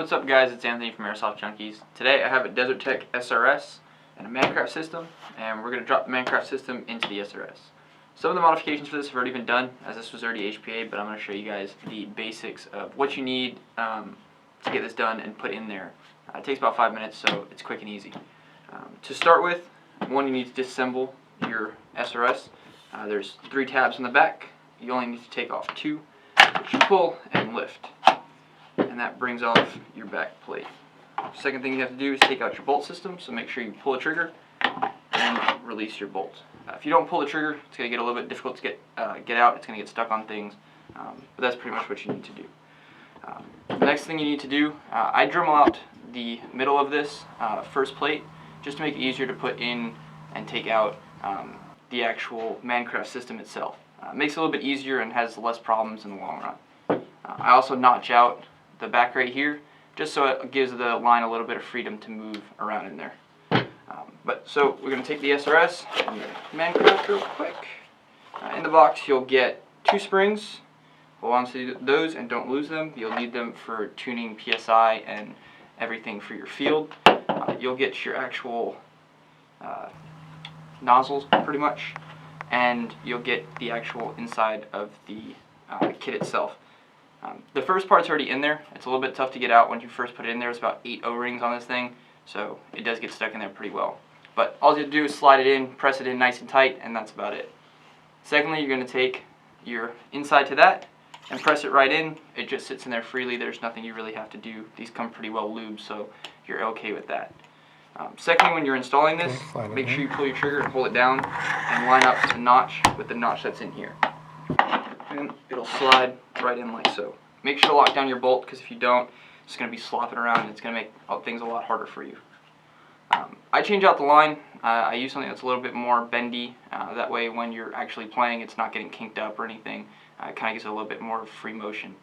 What's up guys, it's Anthony from Airsoft Junkies. Today I have a Desert Tech SRS and a Mancraft system, and we're going to drop the Mancraft system into the SRS. Some of the modifications for this have already been done, as this was already HPA, but I'm going to show you guys the basics of what you need to get this done and put in there. It takes about 5 minutes, so it's quick and easy. To start with, one, you need to disassemble your SRS. There's 3 tabs in the back. You only need to take off 2, which you pull and lift. And that brings off your back plate. Second thing you have to do is take out your bolt system, so make sure you pull the trigger and release your bolt. If you don't pull the trigger, it's going to get a little bit difficult to get out. It's going to get stuck on things, but that's pretty much what you need to do. The next thing you need to do, I Dremel out the middle of this first plate just to make it easier to put in and take out the actual Mancraft system itself. It makes it a little bit easier and has less problems in the long run. I also notch out the back right here, just so it gives the line a little bit of freedom to move around in there. So we're going to take the SRS and the Mancraft real quick. In the box you'll get 2 springs. Hold on to those and don't lose them. You'll need them for tuning PSI and everything for your field. You'll get your actual nozzles pretty much, and you'll get the actual inside of the kit itself. The first part's already in there. It's a little bit tough to get out once you first put it in there. There's about 8 O-rings on this thing, so it does get stuck in there pretty well. But all you have to do is slide it in, press it in nice and tight, and that's about it. Secondly, you're going to take your inside to that and press it right in. It just sits in there freely. There's nothing you really have to do. These come pretty well lubed, so you're okay with that. Secondly, when you're installing this, make sure you pull your trigger and hold it down and line up the notch with the notch that's in here. And it'll slide right in like so. Make sure to lock down your bolt, because if you don't, it's going to be slopping around and it's going to make things a lot harder for you. I change out the line. I use something that's a little bit more bendy. That way when you're actually playing, it's not getting kinked up or anything. It kind of gives it a little bit more free motion.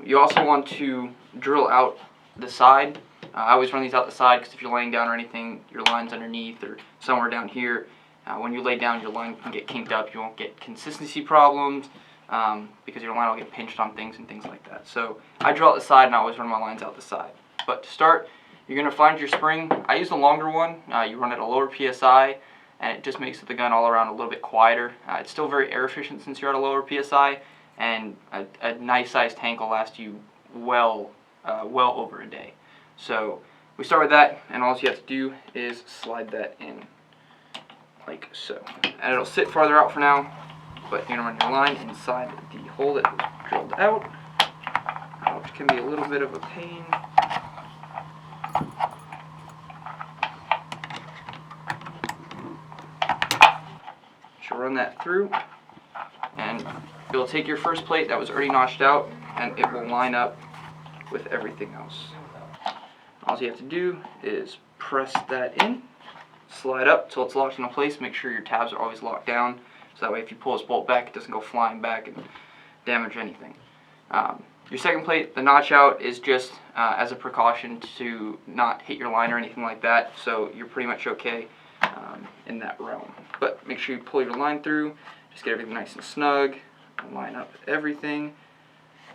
You also want to drill out the side. I always run these out the side, because if you're laying down or anything, your line's underneath or somewhere down here. When you lay down, your line can get kinked up. You won't get consistency problems, because your line will get pinched on things and things like that. So I drill out the side, and I always run my lines out the side. But to start, you're going to find your spring. I use the longer one. You run at a lower PSI, and it just makes the gun all around a little bit quieter. It's still very air efficient since you're at a lower PSI, and a nice sized tank will last you well over a day. So we start with that, and all you have to do is slide that in like so. And it'll sit farther out for now, but you're going to run your line inside the hole that was drilled out, which can be a little bit of a pain. You'll run that through, and you'll take your first plate that was already notched out, and it will line up with everything else. All you have to do is press that in, slide up till it's locked into place. Make sure your tabs are always locked down, so that way if you pull this bolt back, it doesn't go flying back and damage anything. Your second plate, the notch out, is just as a precaution to not hit your line or anything like that, so you're pretty much okay in that realm. But make sure you pull your line through, just get everything nice and snug, and line up everything,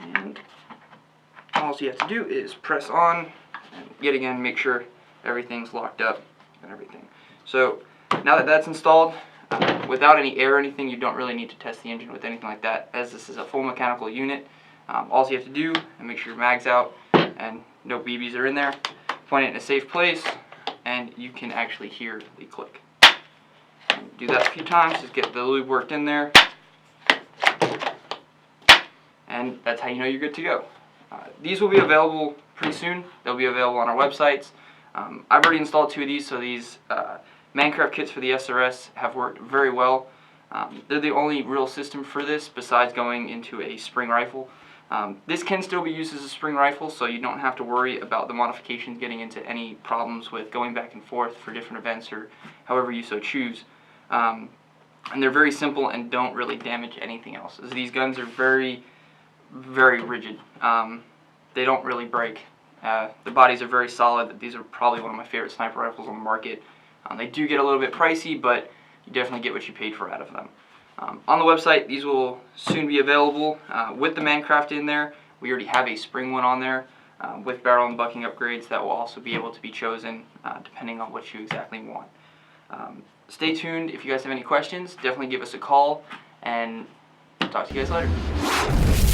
and all you have to do is press on, and yet again make sure everything's locked up and everything. So now that that's installed, without any air or anything, you don't really need to test the engine with anything like that, as this is a full mechanical unit. All you have to do, and make sure your mag's out and no BBs are in there, point it in a safe place, and you can actually hear the click. And do that a few times, just get the lube worked in there, and that's how you know you're good to go. These will be available pretty soon. They'll be available on our websites. I've already installed 2 of these, so these Mancraft kits for the SRS have worked very well. They're the only real system for this besides going into a spring rifle. This can still be used as a spring rifle, so you don't have to worry about the modifications getting into any problems with going back and forth for different events or however you so choose. And they're very simple and don't really damage anything else, as these guns are very, very rigid. They don't really break. The bodies are very solid. These are probably one of my favorite sniper rifles on the market. They do get a little bit pricey, but you definitely get what you paid for out of them. On the website, these will soon be available with the Mancraft in there. We already have a spring one on there. with barrel and bucking upgrades that will also be able to be chosen depending on what you exactly want. Stay tuned. If you guys have any questions, definitely give us a call, and talk to you guys later.